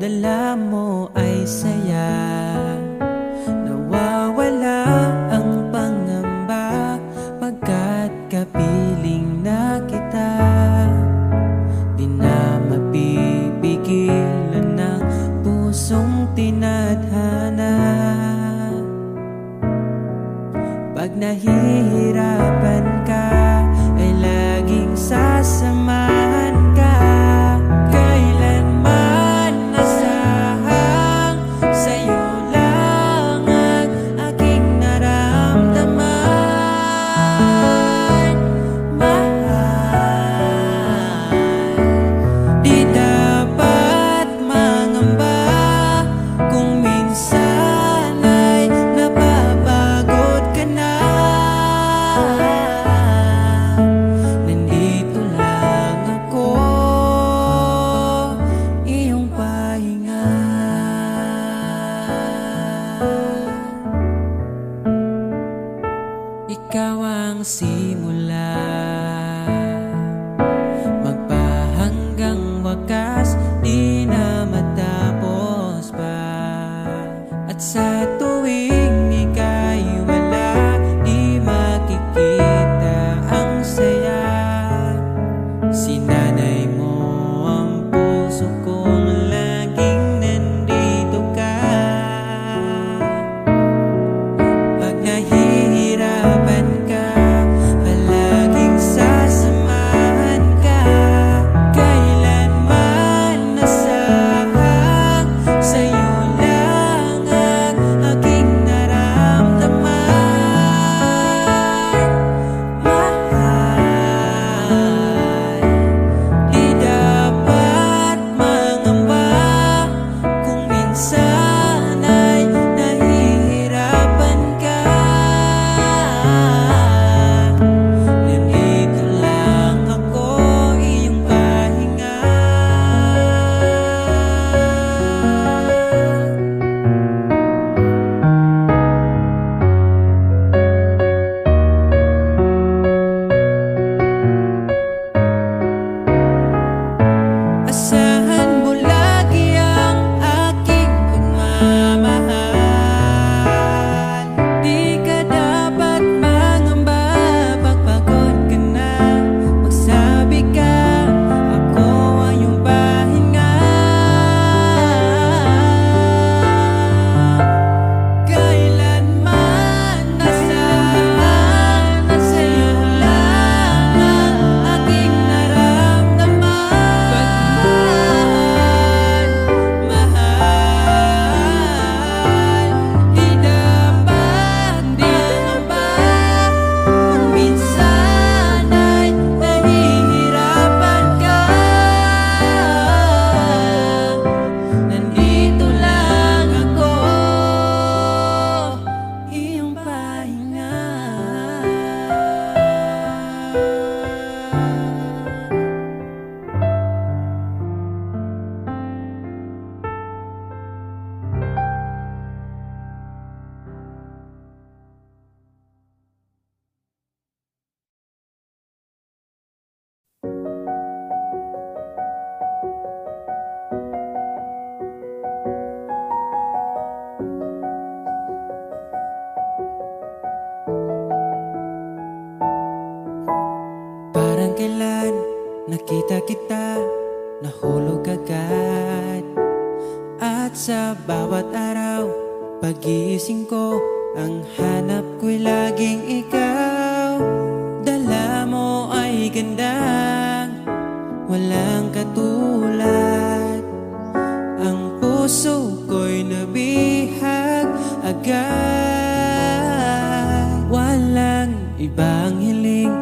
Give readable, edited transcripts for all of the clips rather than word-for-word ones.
dala mo ay saya. Nawawala ang pangamba pagkat kapiling na kita. Di na mapipigilan ng pusong tinadhana. Pag nahihirapan ka ay laging sasamahan ka. Kailanman nasahang sa'yo lang ang aking naramdaman. Mahal, di dapat mangamba kung minsan ay napapagod ka na. Nandito lang ako, iyong pahinga. Ikaw ang simula, magpahanggang wakas, di na matapos pa. At sa tuwing ika'y wala, di makikita ang saya. Sinanay mo ang puso kong laging nandito ka. Pag nahihirapan ka, palaging sasamahan ka. Kailanman nasahang sa'yo lang ang aking naramdaman. Mahal, di dapat mangamba kung minsan ay nahihirapan ka. Nandito lang ako, iyong pahinga. Asahan mo lagi ang aking pagmamahal. Di ka dapat mangamba pag pagod ka na. Magsabi ka, ako ang iyong pahinga. Kailanman nasaan na sa'yo lang ang aking naramdaman. Mahal, di dapat mangamba kung minsan ay nahihirapan ka. Nandito lang ako, iyong pahinga. Parang kailan nakita kita, nahulog agad. At sa bawat araw, pag-iising ko, ang hanap ko'y laging ikaw. Dala mo ay gandang walang katulad. Ang puso ko'y nabihag agad. Walang ibang hiling,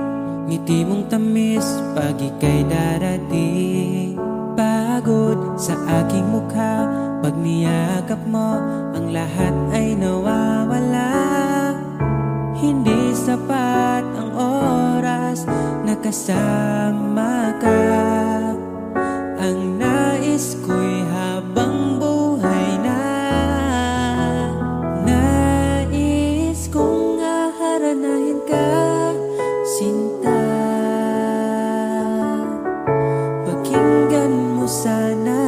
ngiti mong tamis pag ika'y darating. Pagod sa aking mukha, pag niyakap mo, ang lahat ay nawawala. Hindi sapat ang oras na kasama ka. Ang nais ko'y habang buhay na. Nais kong aharanahin ka, sinta. Pakinggan mo sana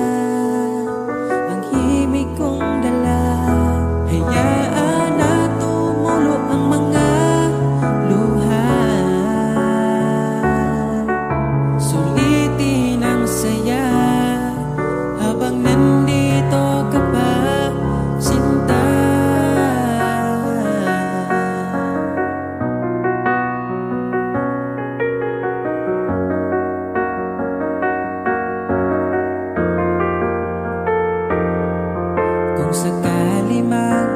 Kung sakali man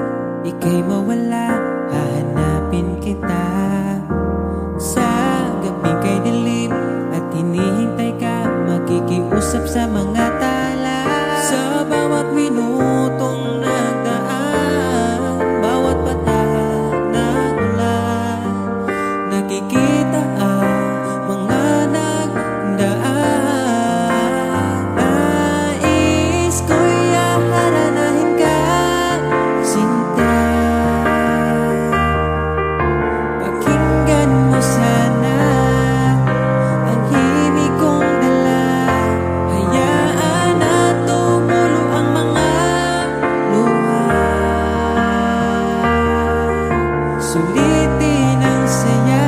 ika'y mawala, hahanapin kita. Sa gabing kay dilim at hinihintay ka, makikiusap sa mga tala. Sa bawat minutong nagdaan, bawat patak na ulan, nakikita ang mga nagdaan. Nais ko'y haranahin ka, sinta. Pakinggan mo sana ang himig kong dala. Hayaan na tumulo ang mga luha. Sulitin ang saya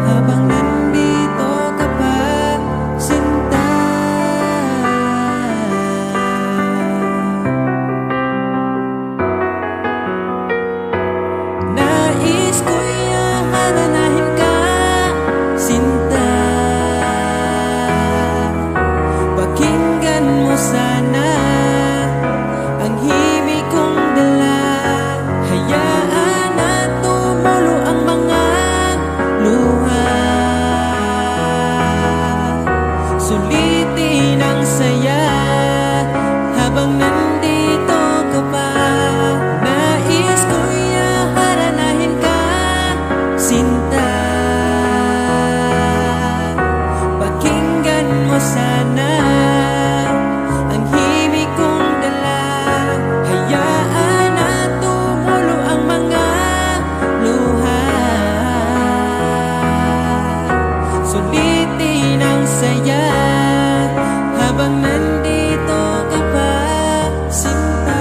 habang nandito ka pa, sinta. Nais ko'y haranahin ka, sinta. Pakinggan mo sana ang himig kong dala. Hayaan na tumulo ang mga luha. Sulitin ang saya habang nandito ka pa. Nais ko'y haranahin ka, sinta. Pakinggan mo sana ang himig kong dala. Hayaan na tumulo ang mga luha. Sulitin ang saya habang nandito ka pa, sinta.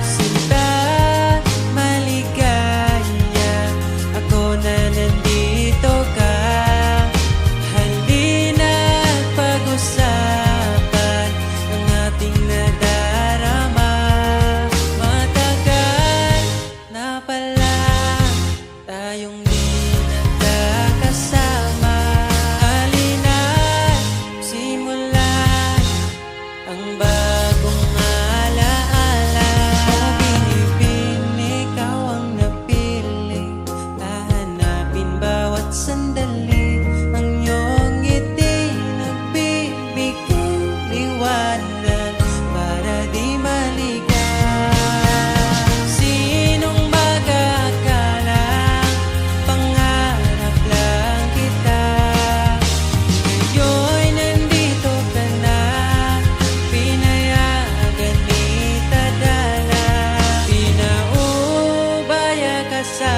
Sinta, maligaya ako na nandito ka. Halina't pag-usapan ang ating nadarama. Matagal na pala tayong di nagkakasama. Halina't simulan ang bagong alaala. Binibini, ikaw ang napili, hahanapin bawat sandali. Ang iyong ngiti nagbibigay liwanag para di maligaw. Sinong mag-aakalang pangarap lang kita? Ngayon'y nandito ka na, pinayagan kita dala. Pinaubaya ka sa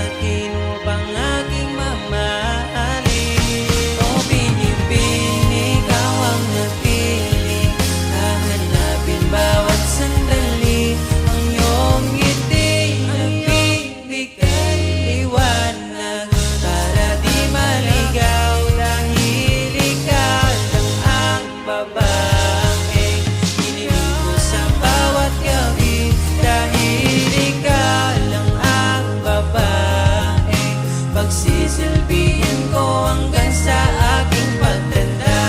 akin upang aking mamahalin. O binibini, ikaw ang napili, hahanapin bawat sandali. Ang iyong ngiti nagbibigay liwanag para di maligaw. Dahil ikaw lang ang babaeng iniibig ko sa bawat gabi. Dahil ikaw lang ang babaeng pagsisilbihan ko hanggang sa aking pagtanda.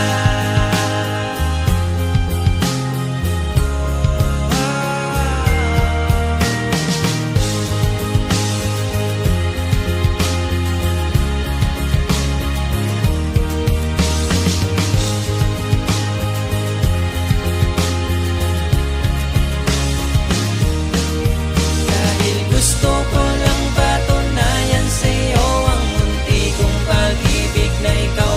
Dahil gusto ko lang patunayan sa'yo ang munti kong pag-ibig na ikaw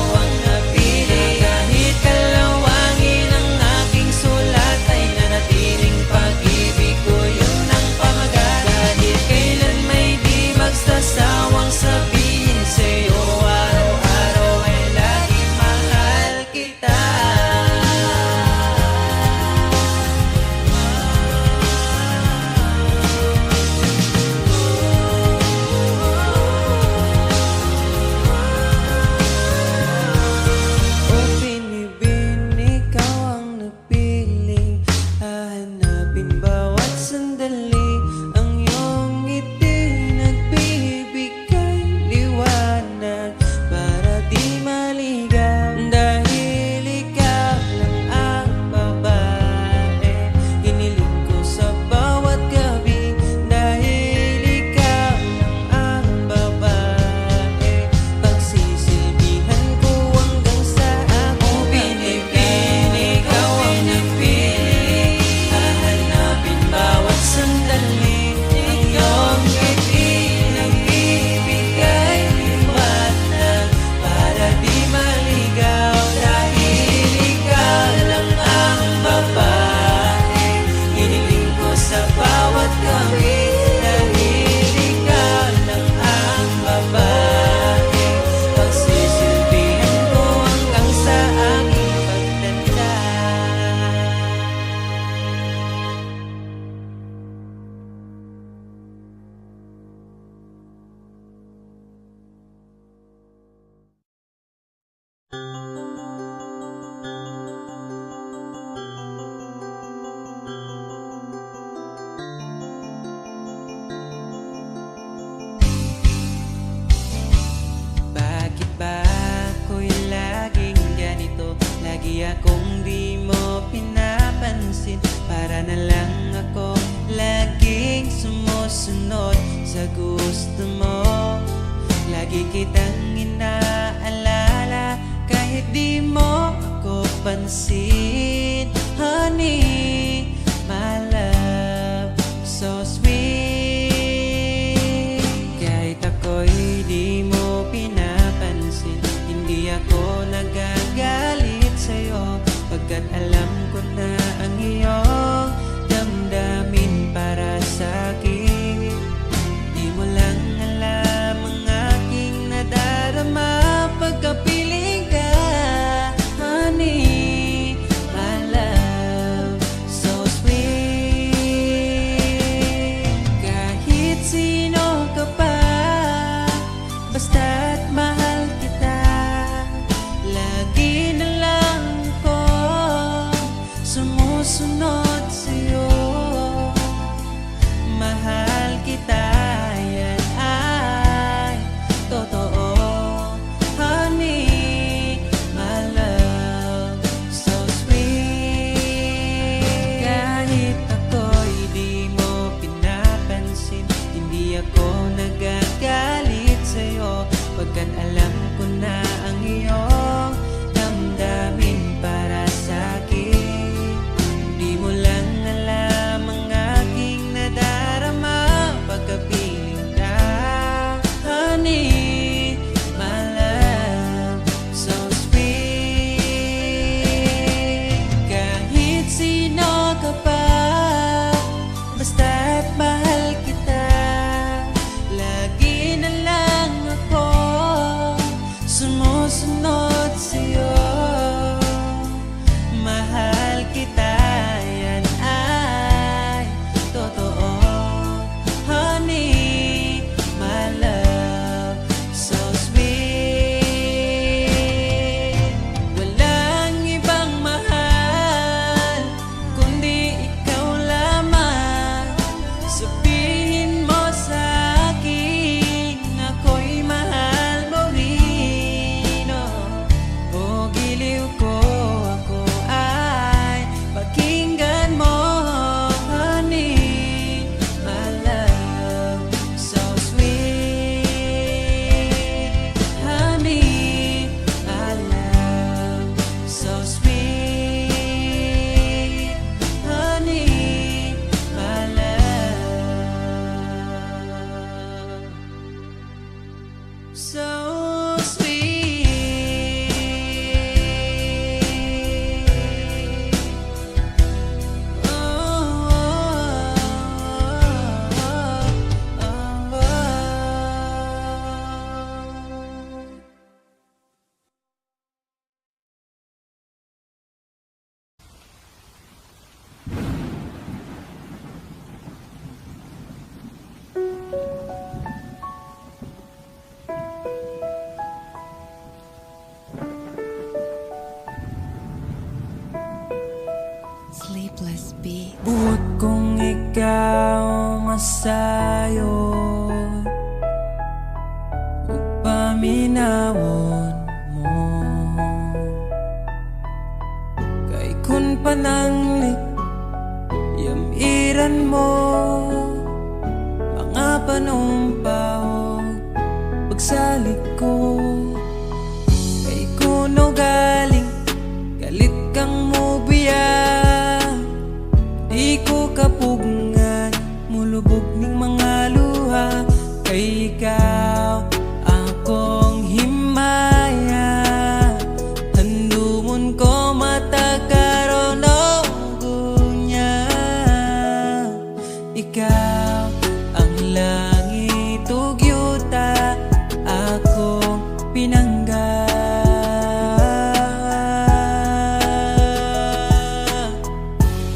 Hindi akong di mo pinapansin. Para na lang ako laging sumusunod sa gusto mo. Lagi kitang inaalala kahit di mo ako pansin. Honey, my love, so sweet. Kahit ako'y di mo pinapansin, hindi ako nagagalit sa'yo, pagkat alam ko na ang iyong damdamin para sa'kin. Di mo lang alam ang aking nadarama pagkapiling ka. Honey, my love, so sweet. Kahit sino ka pa, basta't mahal kita, lagi na lang ko sumusunod sa'yo. Mahal kita, yan ay totoo. Honey, my love, so sweet. Kahit ako'y di mo pinapansin, hindi ako nagagalit sa'yo, pagkat alam ko na ang iyong damdamin para sa'kin. Di mo lang alam ang aking nadarama pagkapiling ka. Honey, my love, so sweet. Kahit sino ka pa, basta't mahal kita, lagi na lang ako sumusunod sa'yo. Mahal kita, yan ay totoo. Honey, my love, so sweet. Walang ibang mahal kundi ikaw lamang. Sabihin mo sa'kin, ako'y mahal mo rin, oh. O giliw ko, ako ay pakinggan mo. Honey, my love, so sweet. Honey, my love, so sweet. Honey, my love, so sweet. Oh, oh, oh, oh. Sleepless Beat. Buot kong ikaw masayod, ug paminawon mo. Kay kun pananglik yamiran mo, mga panumpaw pagsalig ko. Kay kuno galing galit kang mubiya, di ko kapugngan mulubog ning mga luha. Kay ikaw akong himaya, handumon ko matagkaroon og gunya. Ikaw ang langit ug yuta, akong pinangga.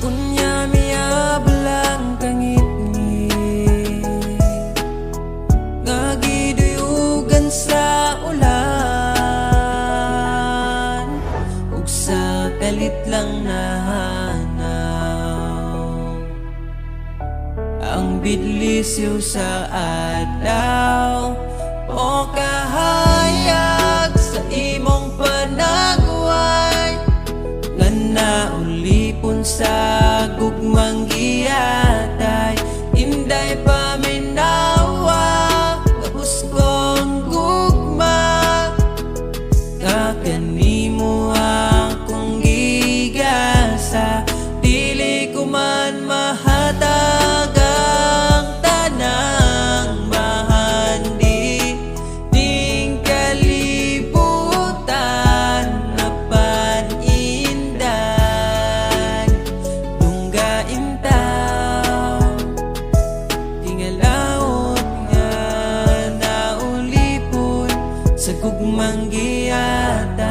Unya miyablang kangit-ngit, nga giduyugan sa ulan, ug sa kalit lang nahanaw ang bidlisiw sa adlaw. O kahayag sa imong panagway, sa gugmang giatay.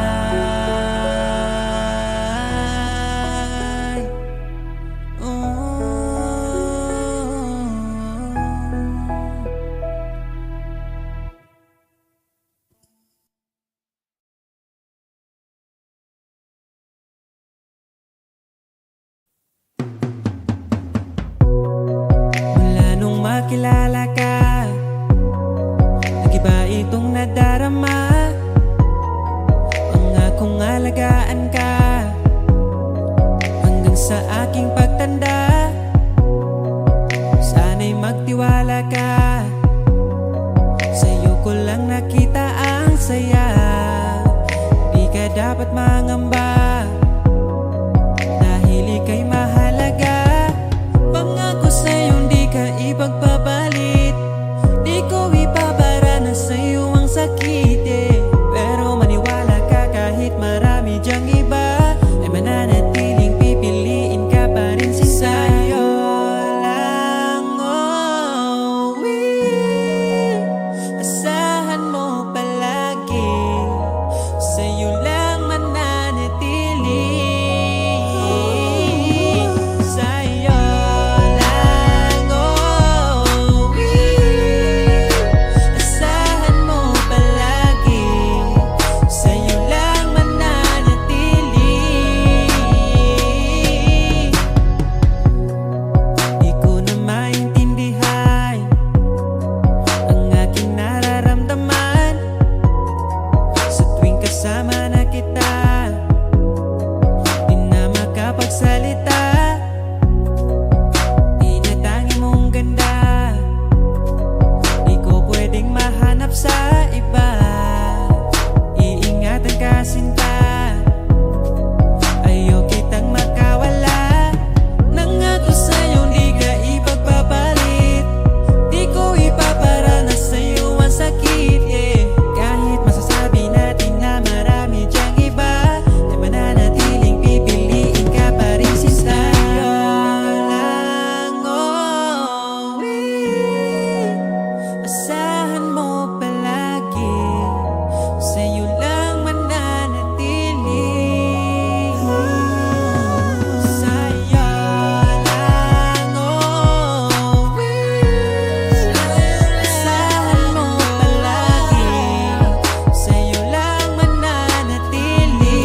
Mula nung makilala ka, nag-iba itong nadarama. Pangakong alagaan ka hanggang sa aking pagtanda. Sana'y magtiwala ka, sa'yo ko lang nakita ang saya. Di ka dapat mangamba, dahil ika'y mahalaga. Pangako sa'yong di ka ipagpapalit, di ko ipabara na sa'yo ang sakit Pero maniwala ka kahit marami dyang iba, ay mananatiling pipiliin ka pa rin si sa'yo lang. Asahan mo palagi, sa'yo lang mananatili. Sa'yo lang, asahan mo palagi, sa'yo lang mananatili. Di ko na maintindihan ang aking nararamdaman sa tuwing kasama na kita. Di na makapagsalita, tinatangi mong ganda, di ko pwedeng mahanap sa iba. Iingatan ka sinta, ayaw kitang makawala. Nangako sa'yo di ka ipagpapalit, di ko ipapara na sa'yo ang sakit Kahit masasabi natin na marami dyang iba, ay mananatiling pipiliin ka pa rin si sa'yo lang. Asahan mo palagi, sa'yo lang mananatili. Sa'yo lang, asahan mo palagi, sa'yo lang mananatili.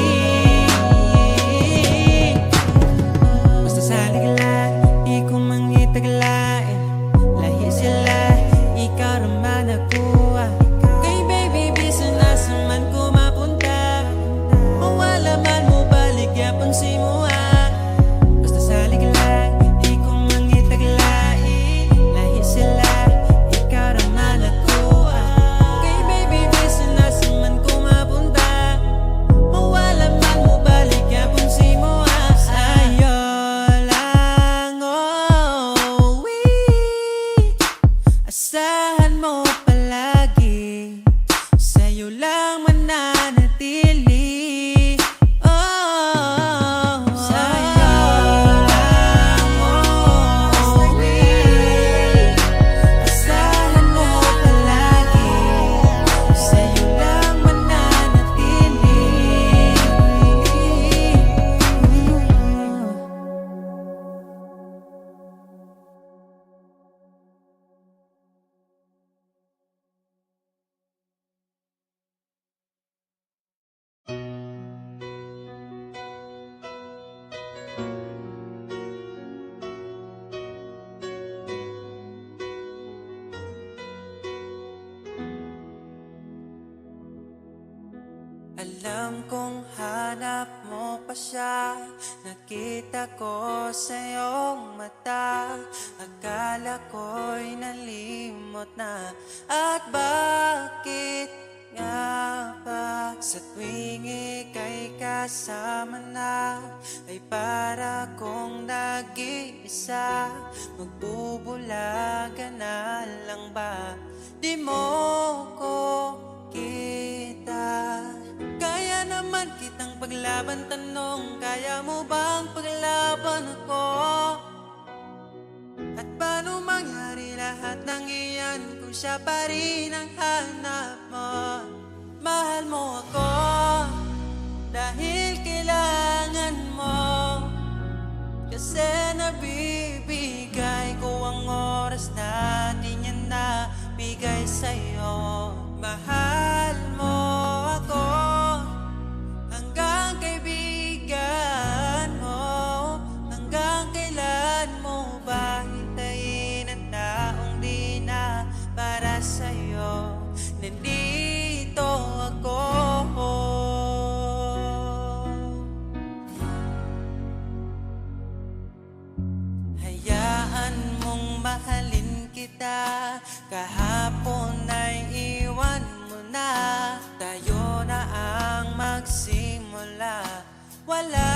Basta salig lang, di ko mangitaglain. Lahi sila, ikaw naman ako Kay baby, bisa nasa man ko mapunta, mawala man mo balik yapon si mo Basta salig lang, di ko mangitaglain. Lahi sila, ikaw naman ako Kay baby, bisa nasa man ko mapunta, mawala man mo balik yapon si mo Sa'yo lang, asahan mo palagi, sa'yo lang mananatili. Sa'yo lang, asahan mo palagi, sa'yo lang mananatili. Alam kong hanap mo pa siya, nakita ko sa iyong mata. Akala ko'y nalimot na, at bakit nga ba sa tuwing ika'y kasama na, ay para kong nag-iisa. Magbubulaga na lang ba, di mo ko kita? Kaya naman kitang paglaban, tanong, kaya mo bang paglaban ako? At paano mangyari lahat ng iyan kung siya pa rin ang hanap mo? Kahapon ay iwan mo na, tayo na ang magsimula. Wala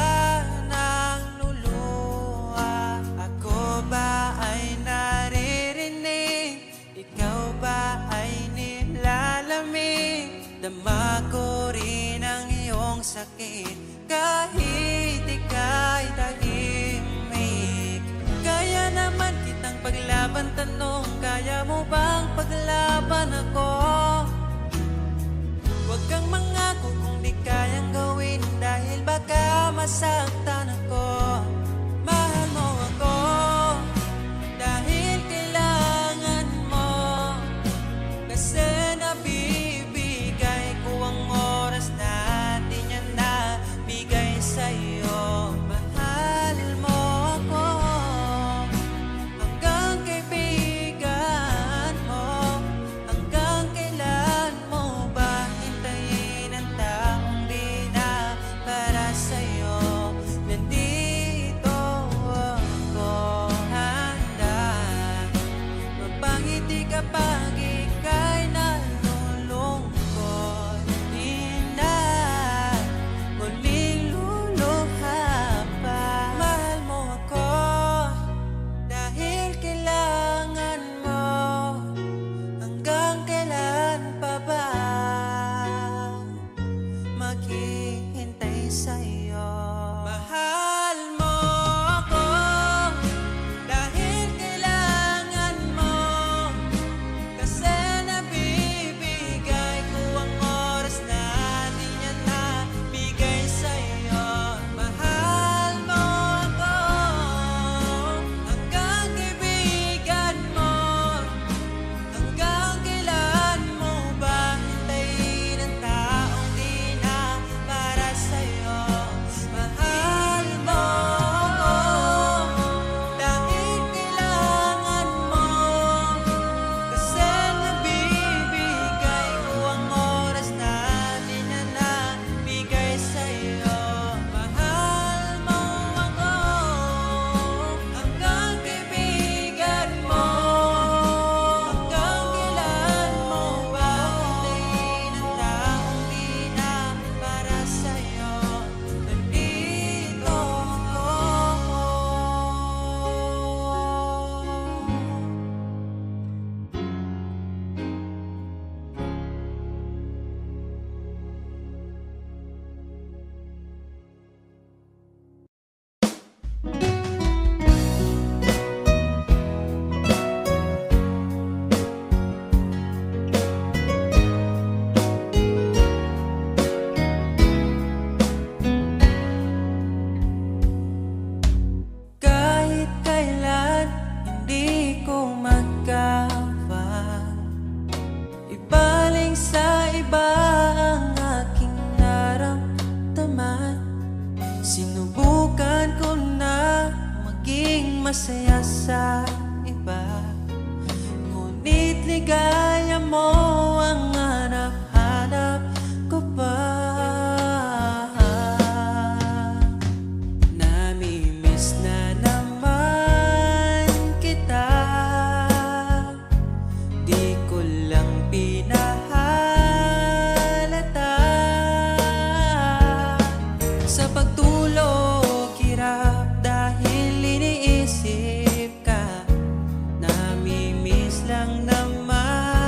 nang luluha. Ako ba ay naririnig? Ikaw ba ay nilalamig? Dama ko rin ang iyong sakit kahit ika'y tahimik. Kaya naman kitang paglaban, tanong, kaya mo bang paglaban ako? Huwag kang mangako kung di kayang gawin, dahil baka masaktan ako. Mahal mo ako dahil kailangan mo, kasi nabibigay ko ang oras na di niya nabigay sa'yo. Mahal mo ako hanggang kaibigan mo. Hanggang kailan mo ba hintayin ang taong di na para sa'yo? Nandito ako handa mapangiti kapag ika'y nalulungkot. Di na muling luluha pa. Mahal mo ako dahil kailangan mo. Hanggang kailan pa ba maghihintay sa'yo? Mahal mo ako dahil kailangan mo, kasi nabibigay ko ang oras na di niya nabigay sa'yo. Mahal mo ako hanggang kaibigan mo. Hanggang kailan mo ba hintayin ang taong di na para sa'yo? Mahal mo ako dahil kailangan mo, kasi nabibigay ko ang oras na di na nabigay sa'yo. Mahal mo ako hanggang kaibigan mo. Hanggang kailan mo ba hintayin ang taong di na para sa'yo? Nandito ako. Kahit kailan hindi ko magawa ibaling sa iba ang aking naramdaman. Sinubukan ko na maging masaya sa iba, ngunit ligaya mo ang hanap-hanap ko pa. Namimiss na naman kita, di ko lang pinahalata. Sa pagtulog, hirap dahil iniisip ka. Namimiss lang naman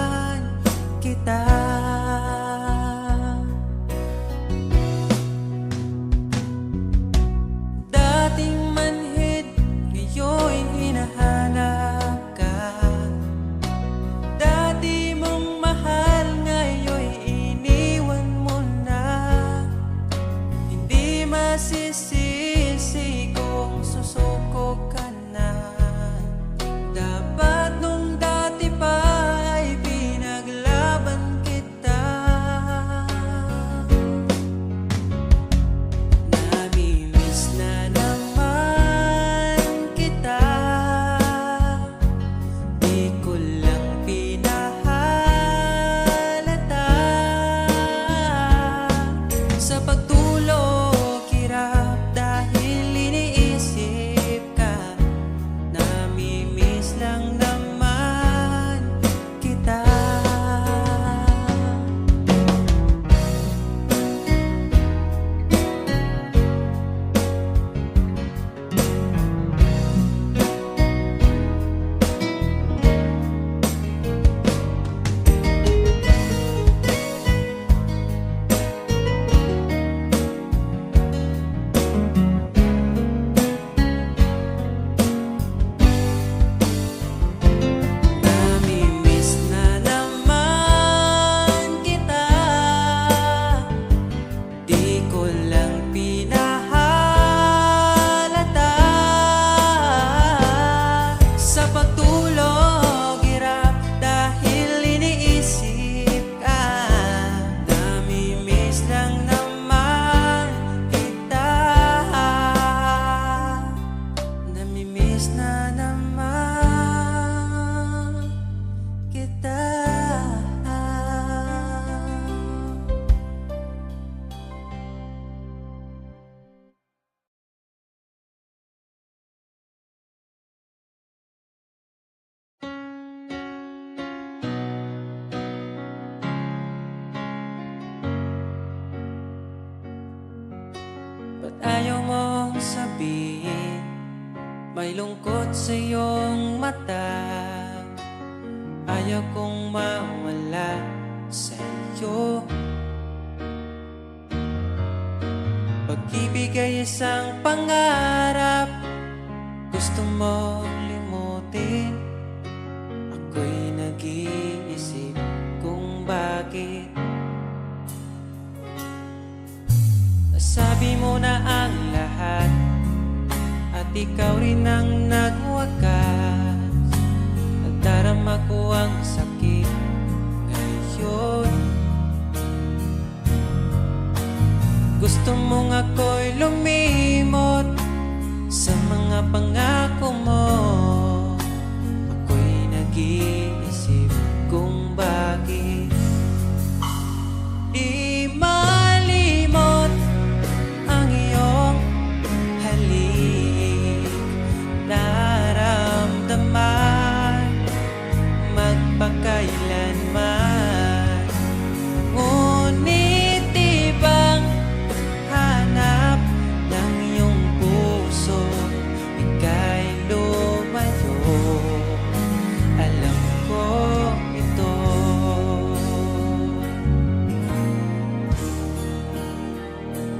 sabihin, may lungkot sa iyong mata. Ayaw kong mawala sa iyo. Pag-ibig ay isang pangarap, gusto mo limutin. Ako'y nag-iisip kung bakit. Nasabi mo na ang lahat, at ikaw rin ang nagwakas. Nadarama ko ang sakit ngayon. Gusto mong ako'y lumimot sa mga pangako mo. Ako'y nag-iisip kung bakit di malimot ang iyong halik. Naramdaman magpakailanman, ngunit di bang hanap ng iyong puso, ika'y lumayo. Alam ko ito.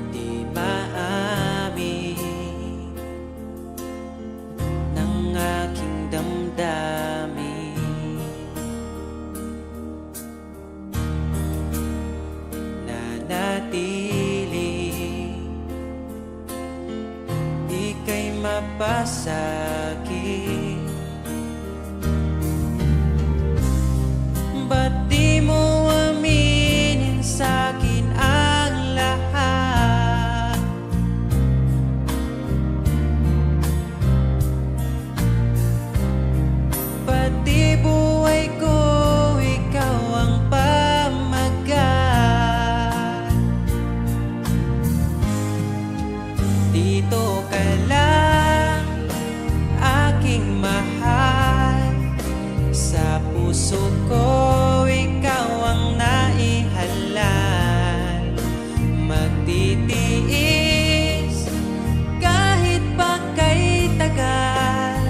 Di maamin ng aking damdamin, nanatili, ika'y mapasakit. Ba't di mo aminin sa'kin ang lahat? Pati buhay ko, ikaw ang pamagat. Dito ka lang, aking mahal. Sa puso ko, ikaw ang naihalal. Magtitiis kahit pa kay tagal.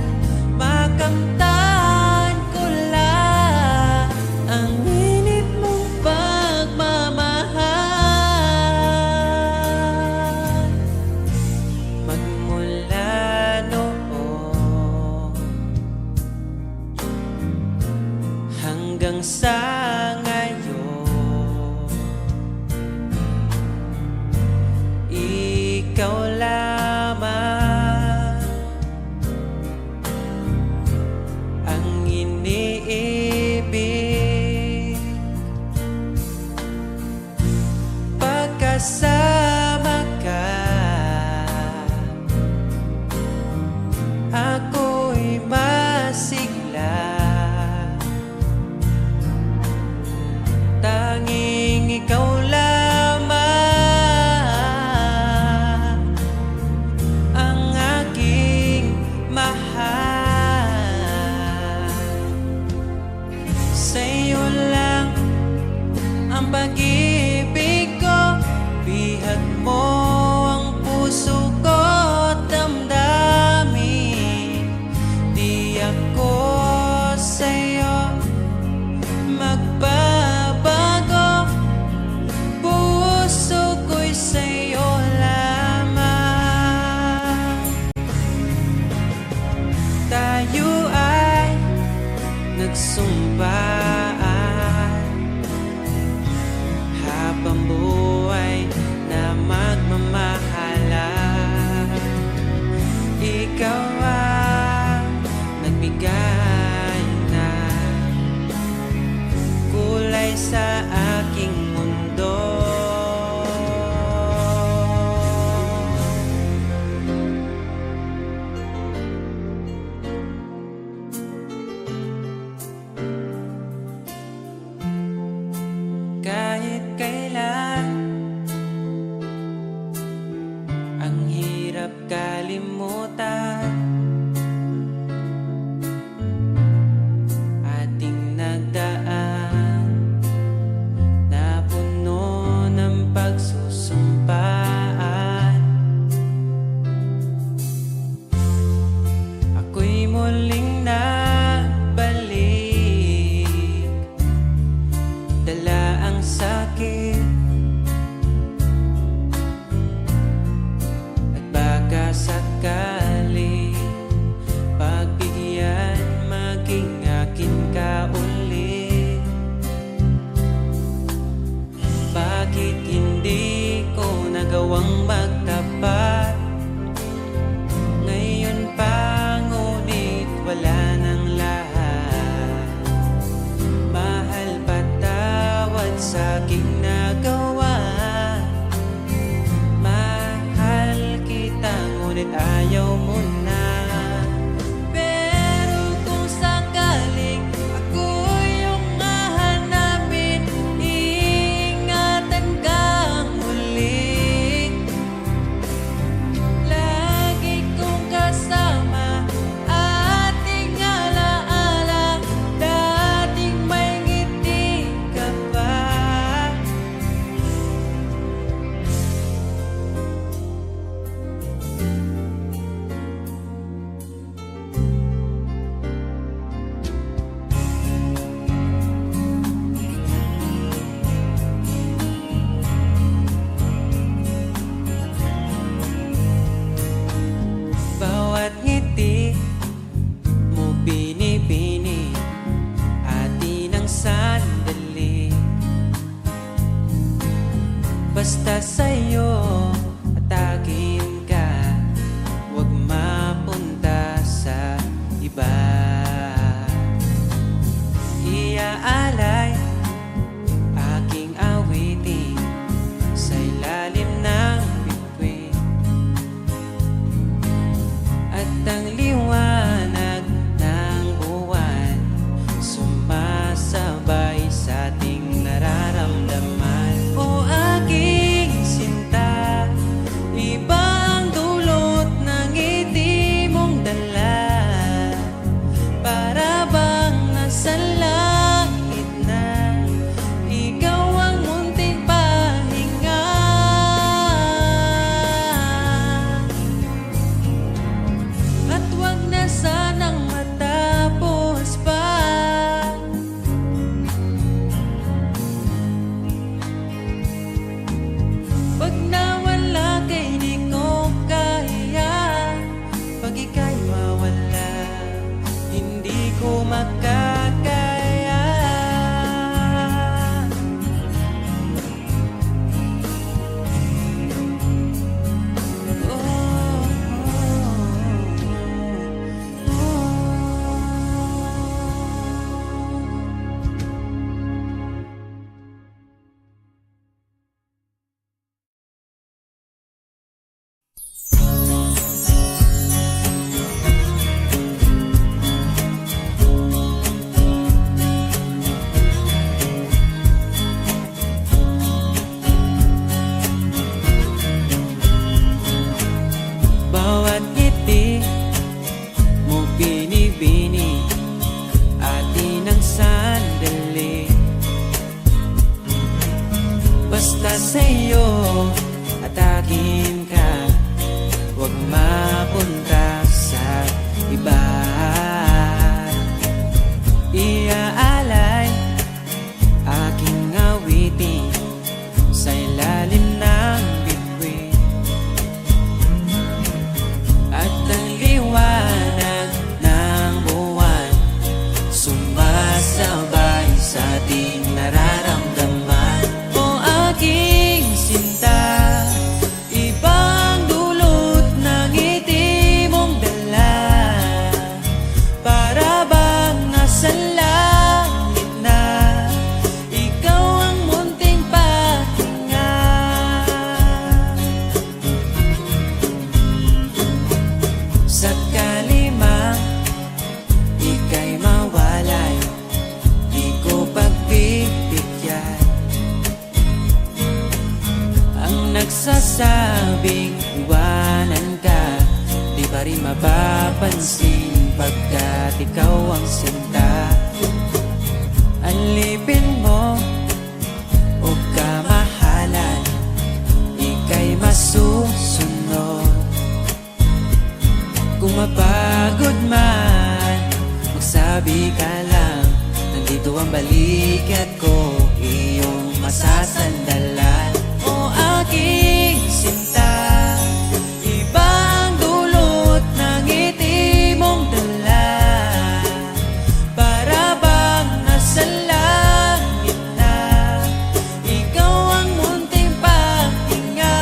Makamtan ko lang ang init mong pagmamahal. Magmula noon hanggang sa ngayon, ikaw lamang ang iniibig. Pagkasama ka, ako'y masigla. Tanging ikaw lamang ang aking mahal. Sa'yo lang ang pag-ibig ko, nagawang magtapat. Ngayon pa ngunit wala nang lahat. Mahal, patawad sa aking nagawa. Mahal kita ngunit ayaw mo na. Pero kung sakaling ako yung hahanapin, iingatan ka muli. Lagi kong kasama, ating alaala, dating may ngiti ka pa. Bawat ngiti mo binibini, atin ang sandali. Basta sa'yo at akin ka, huwag mapunta sa iba. Iaalay aking awitin sa ilalim ng bituin, at ang liwanag ng buwan sumasabay sa ating nararamdaman. O aking sinta, ibang dulot ng ngiti mong dala. Para bang nasa langit na, ikaw ang munting pahinga. At wag na sanang matapos pa. Pag nawala kay di ko kaya, pag ika'y mawala, hindi ko makakaya. Bawat ngiti mo binibini, atin ang sandali. Basta sa'yo at akin ka, huwag mapunta sa iba. Iaalay aking awitin sa ilalim ng bituin, at ang liwanag ng buwan sumasabay sa ating nararamdaman. O aking sinta, ibang dulot ng ngiti mong dala. Para bang nasa langit na, ikaw ang munting pahinga. Sakali mang ika'y mawalay, di ko pagbibigyan ang nagsasabing iwanan ka. Di pa rin mapapansin pagkat ikaw ang sinta. Alipin mo o kamahalan, ika'y masusunod. Kung mapagod man, magsabi ka lang, nandito ang balikat ko, iyong masasandalan. O aking sinta, ibang dulot ng ngiti mong dala. Para bang nasa langit na, ikaw ang munting pahinga.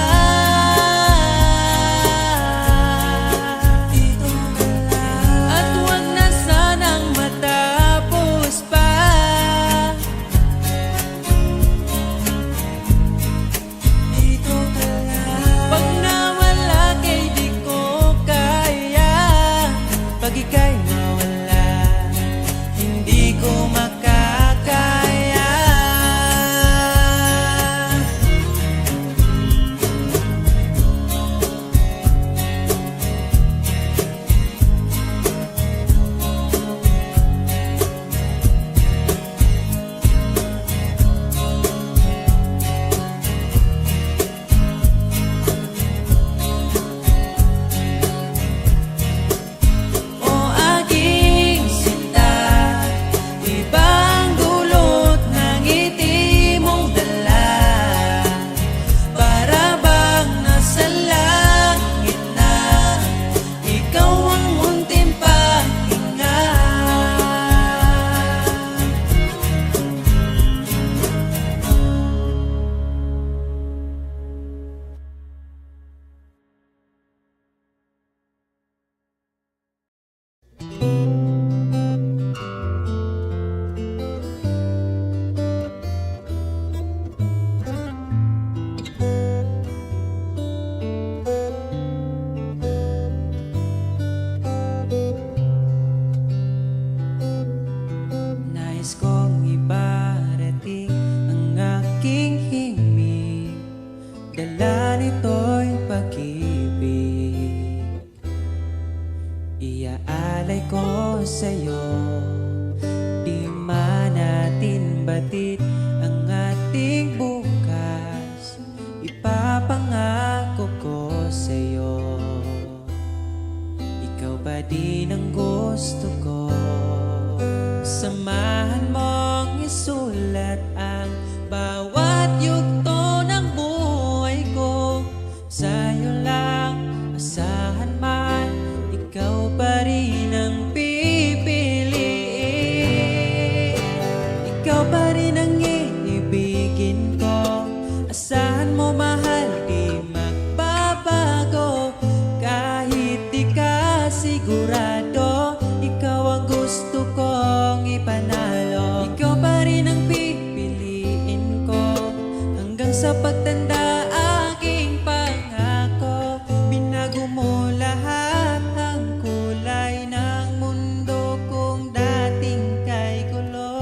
pagtanda aking pangako. Binago mo lahat ang kulay ng mundo kung dating kay gulo.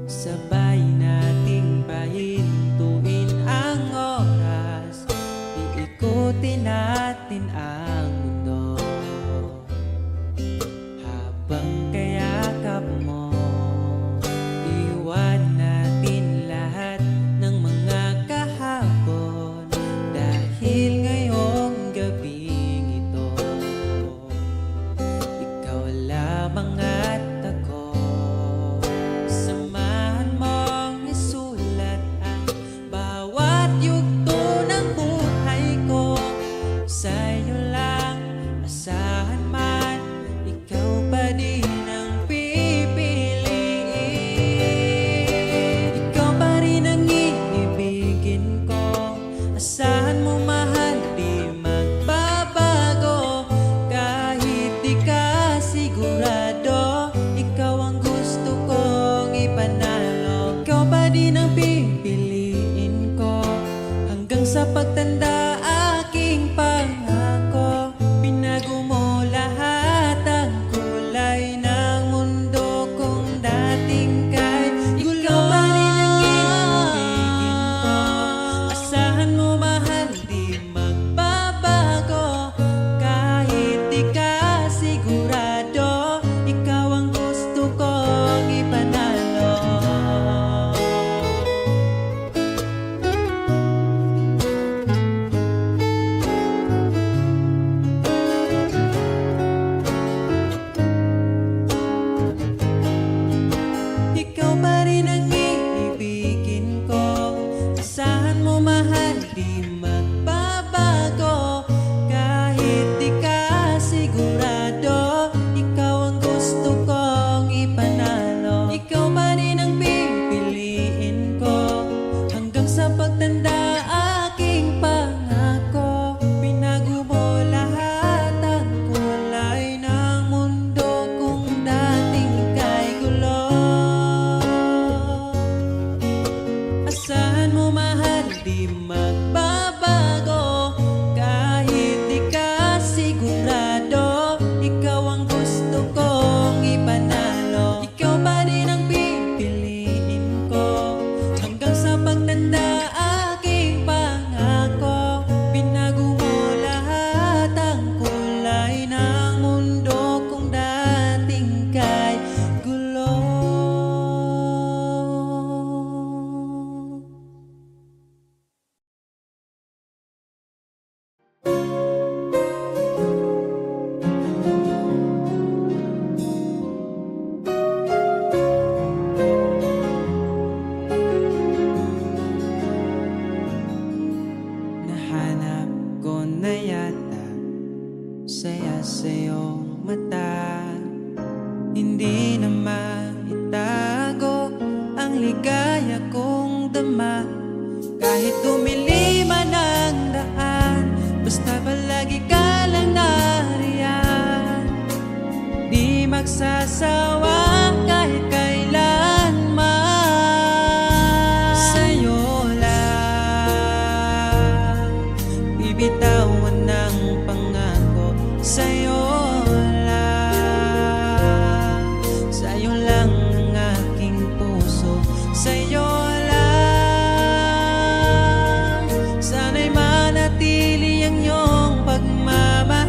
Sabay nating pahintuin ang oras, iikutin natin ang mundo. Habang kayakap mo, iwan natin lahat ng mga kahapon. Dahil ngayong gabing ito, ikaw lamang at ako. Samahan mong isulat ang bawat yugto ng buhay ko. Sa'yo lang, asahan man, ikaw pa din ang pipiliin. Ikaw pa rin ang iibigin ko. Asahan mo mahal, di magbabago. Kahit di ka sigurado, ikaw ang gusto kong ipanalo. Ikaw pa din ang pipiliin ko hanggang sa pagtanda aking pangako. Binago mo lahat ang kulay ng mundo kung dating kay gulo. Ikaw pa rin ang iibigin ko. Asahan mo mahal, di magbabago. Kahit di ka sigurado, ikaw ang gusto kong ipanalo. Ikaw pa rin ang iibigin ko. Asahan mo mahal, di magbabago. Kahit di ka sigurado, ikaw ang gusto kong ipanalo. Ikaw pa rin ang pipiliin ko hanggang sa pagtanda aking pangako. Binago mo lahat ang kulay ng mundo kung dating kay gulo. Asahan mo mahal, di magbabago. Kahit di ka sigurado, ikaw ang gusto kong ipanalo. Ikaw pa rin ang pipiliin ko hanggang sa pagtanda aking pangako. Binago mo lahat ang kulay ng mundo kung dating kay gulo. Nahanap ko na yata saya sa iyong mata. Hindi na maitago ang ligaya kong dama. Kahit tumili man ang daan, basta palagi ka lang nariyan. Di magsasawa kahit kailanman. Sa'yo lang bibitawan ng pangako. Sa'yo lang ang aking puso. Sa'yo lang sana'y manatili ang iyong pagmamahal.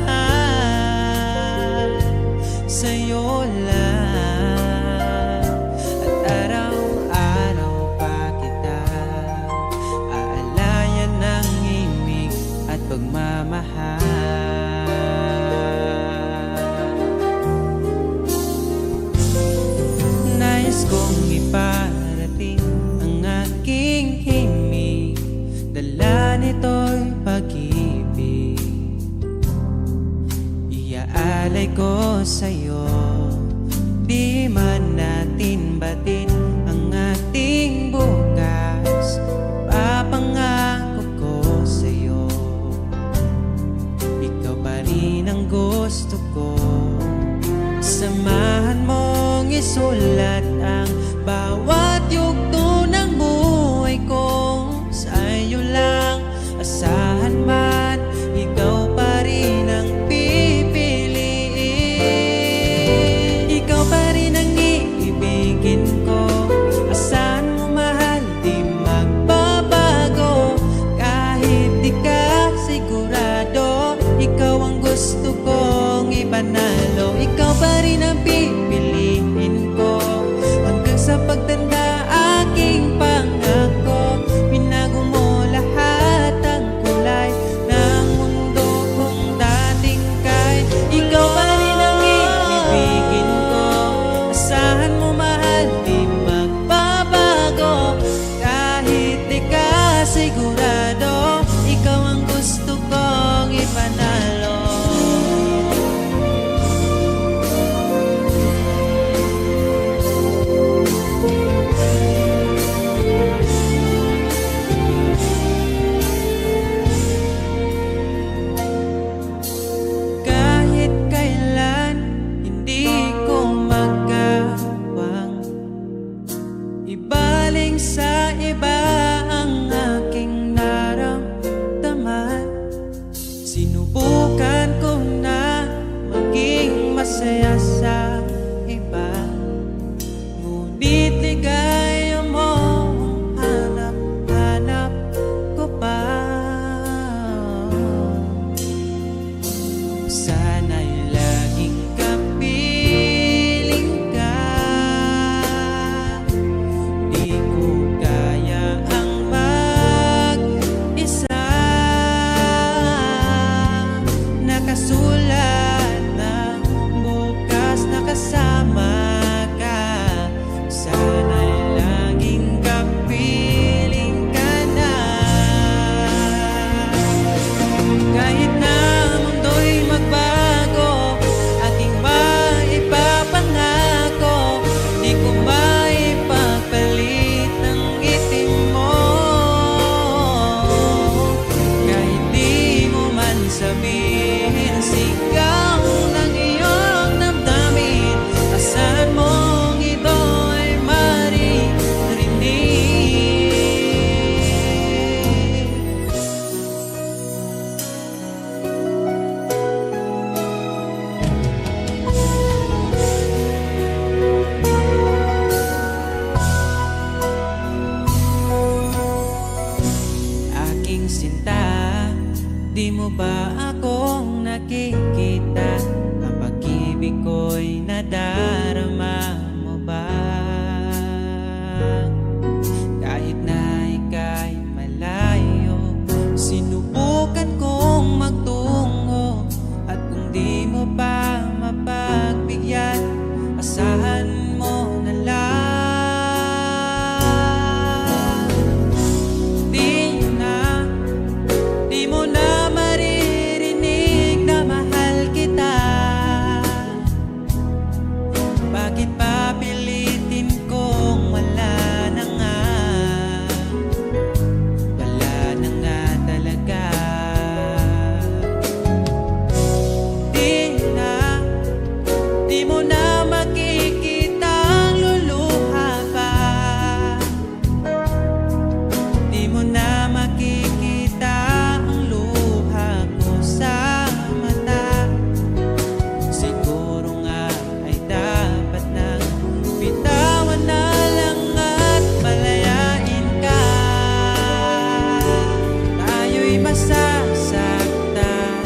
Sa'yo lang at araw-araw pa kita aalayan ng himig at pagmamahal. Nais kong iparating ang aking himig, dala nito'y pag-ibig. Iaalay ko sa'yo, di man natin batin ang ating bukas. Papangako ko sa'yo, ikaw pa rin ang gusto ko. Samahan mong isulat ang bawat yugto ng buhay Di mo ba akong nakikita? Ang pag-ibig ko'y nadarama mo ba? Kahit na ika'y malayo, sinubukan kong magtungo. At kung di mo pa mapagbigyan, asahan mo na lang. Di mo na maririnig na mahal kita. Bakit pa pilitin kung wala na nga? Wala na nga talaga. Di mo na makikita ang luluha pa. Di mo na makikita ang luha ko sa mata. Siguro nga ay dapat nang bitawan na lang at palayain ka. Tayo'y masasaktan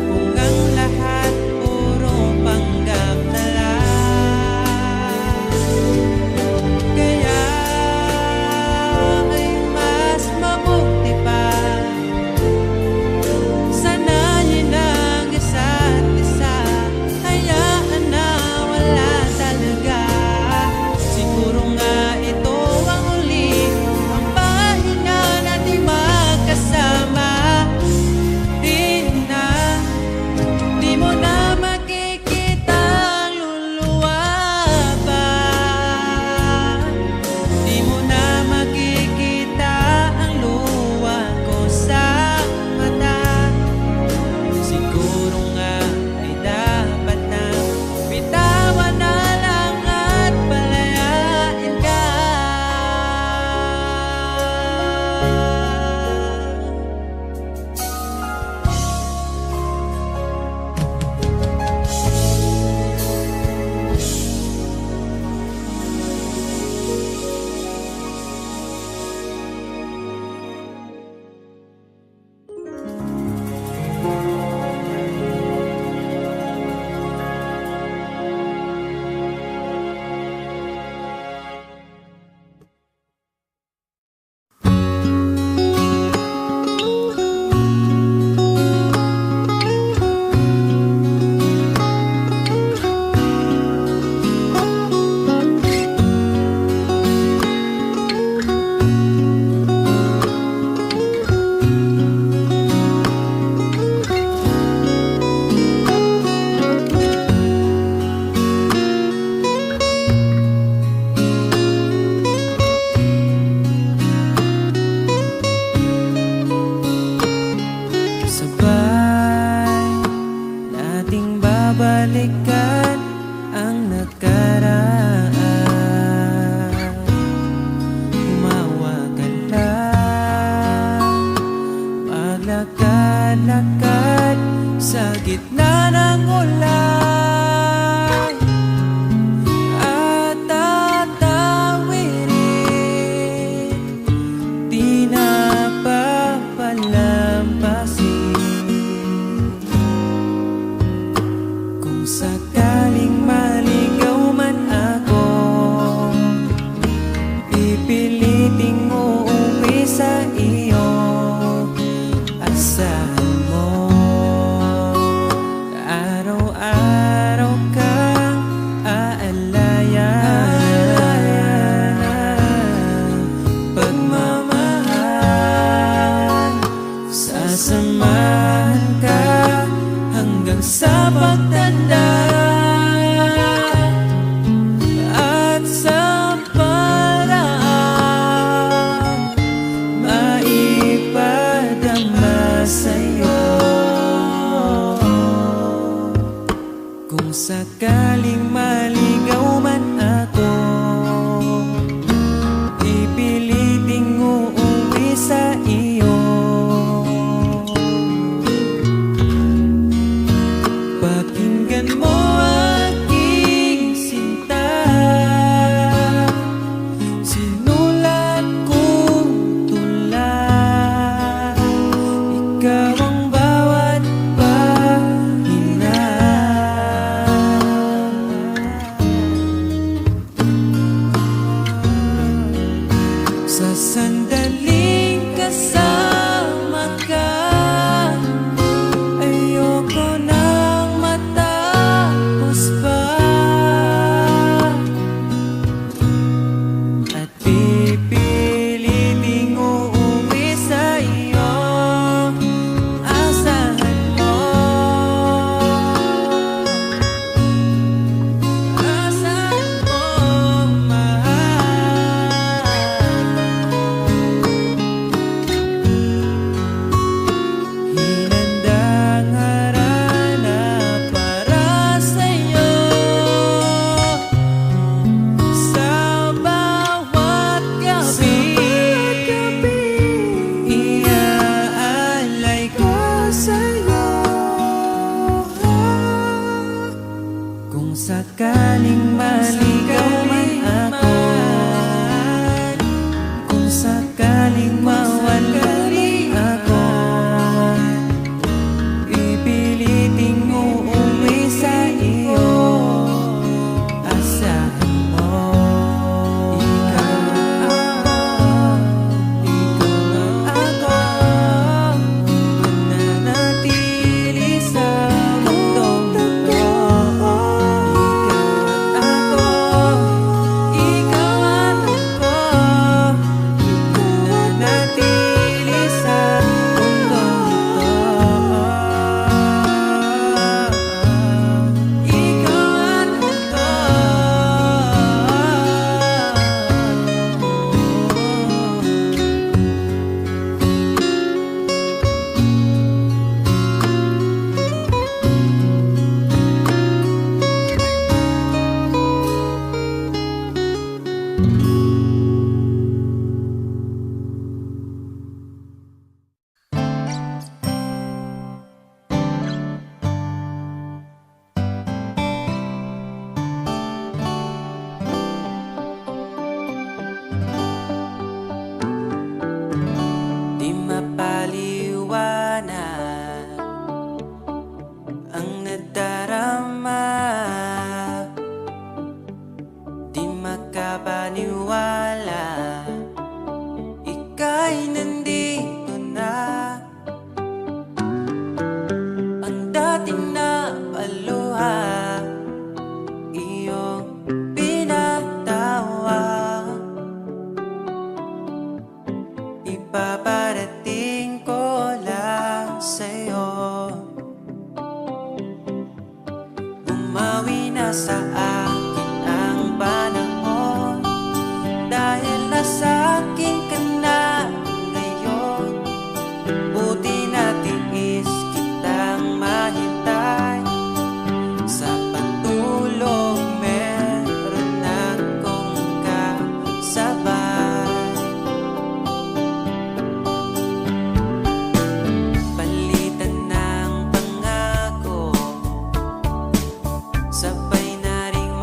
kung ang lahat puro panggap na lang. Kaya ay mas mabuti pa sanayin ang isa't isa. Hayaan na wala talaga. Siguro nga ito ang huli, ang pahinga natin magkasama. Di mo na makikita ang luluwa pa. Di mo na makikita ang luha ko sa mata. Siguro nga ay dapat na bitawan na lang at palayain ka. Sabay nating babalikan ang nakaraan. Umawa ka lang, maglakad-lakad sa gitna ng ulan. At tatawirin, di na papalampasin. Kung sakaling maligaw man ako, pipiliting uuwi sa iyo. Asahan mo, araw-araw sandaling kasama ka, ayoko nang matapos pa. At pipiliting uuwi sa iyo, asahan mo. Asahan mo, mahal. Hinandang harana para sa'yo sa bawat gabi. Iaalay ko sa'yo kung sakaling maligaw man ako, kung sakaling mawalay ako, pipiliting uuwi sa iyo, asahan mo. Ikaw ako, mananatili sa mundong ito. Ikaw at ako, mananatili sa mundong ito. Ikaw at ako. Di mapaliwanag ang nadarama, di makapaniwala ika'y nandito na. Ang dating napaluha, iyong pinatawa. Ipaparating ko lang sa'yo, bumawi na sa akin ang panahon, dahil nasa akin ka na ngayon. Buti na tiis kitang mahintay, sa pagtulog meron akong kasabay. Palitan ng pangako, sabay na ring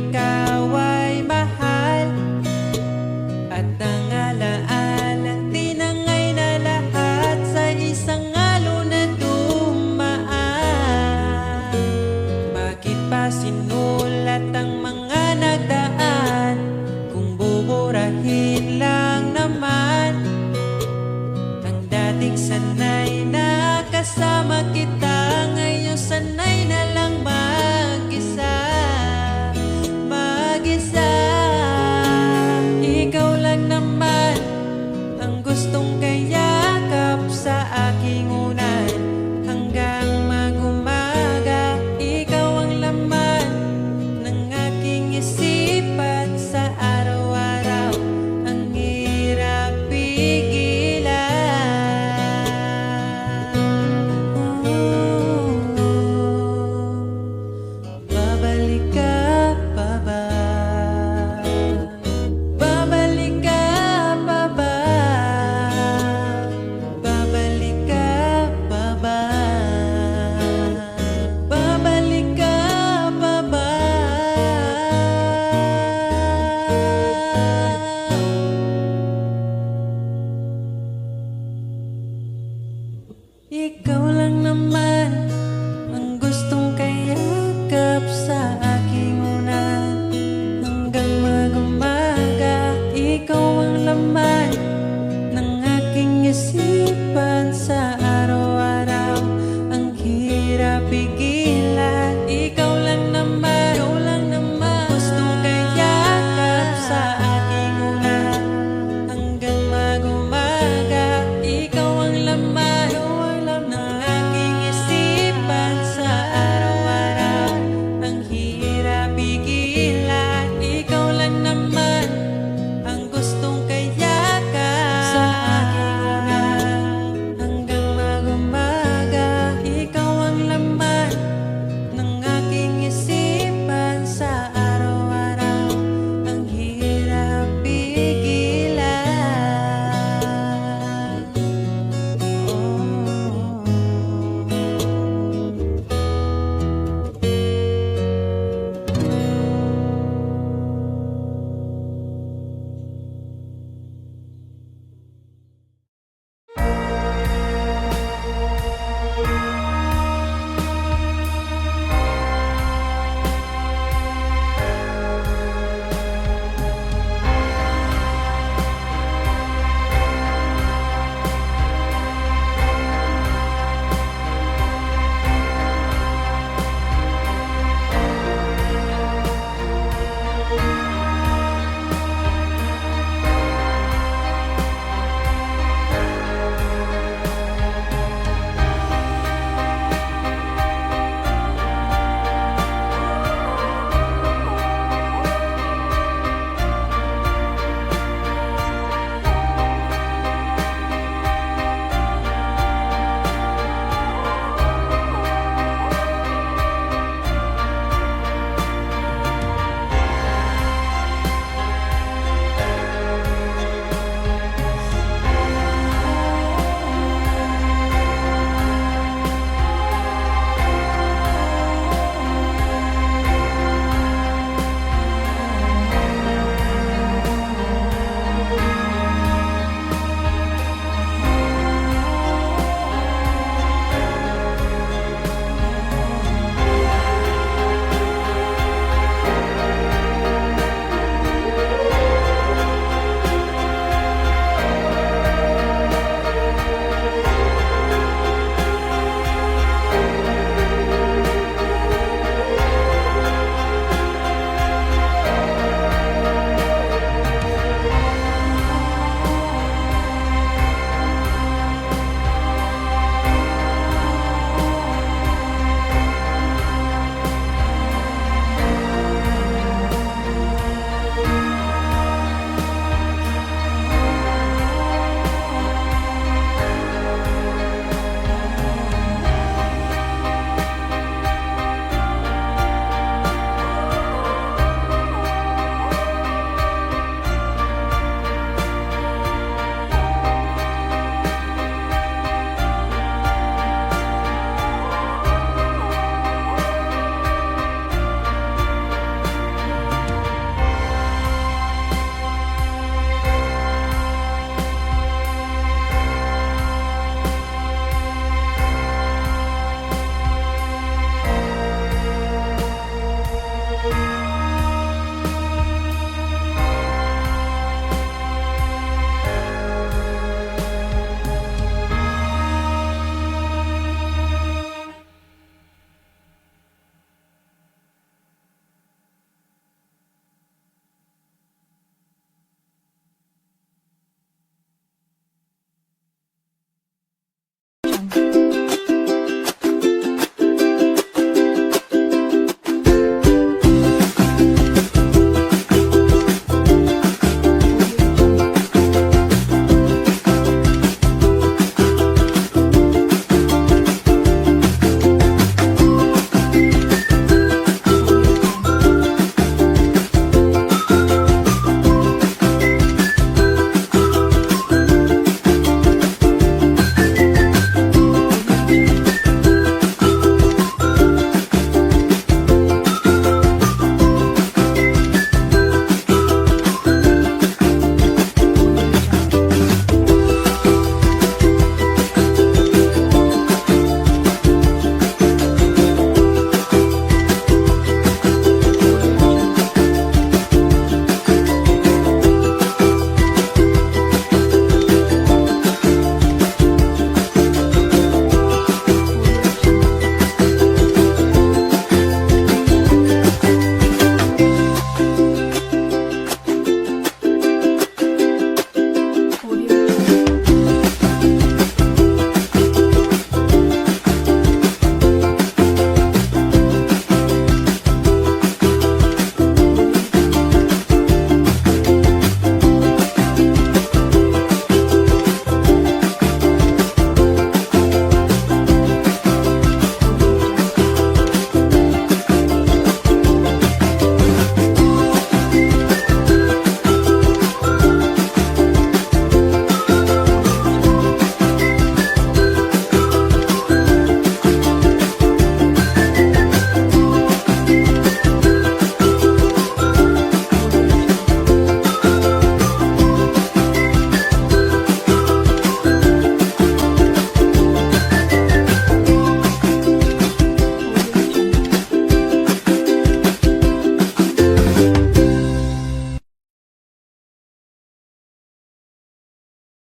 ikaw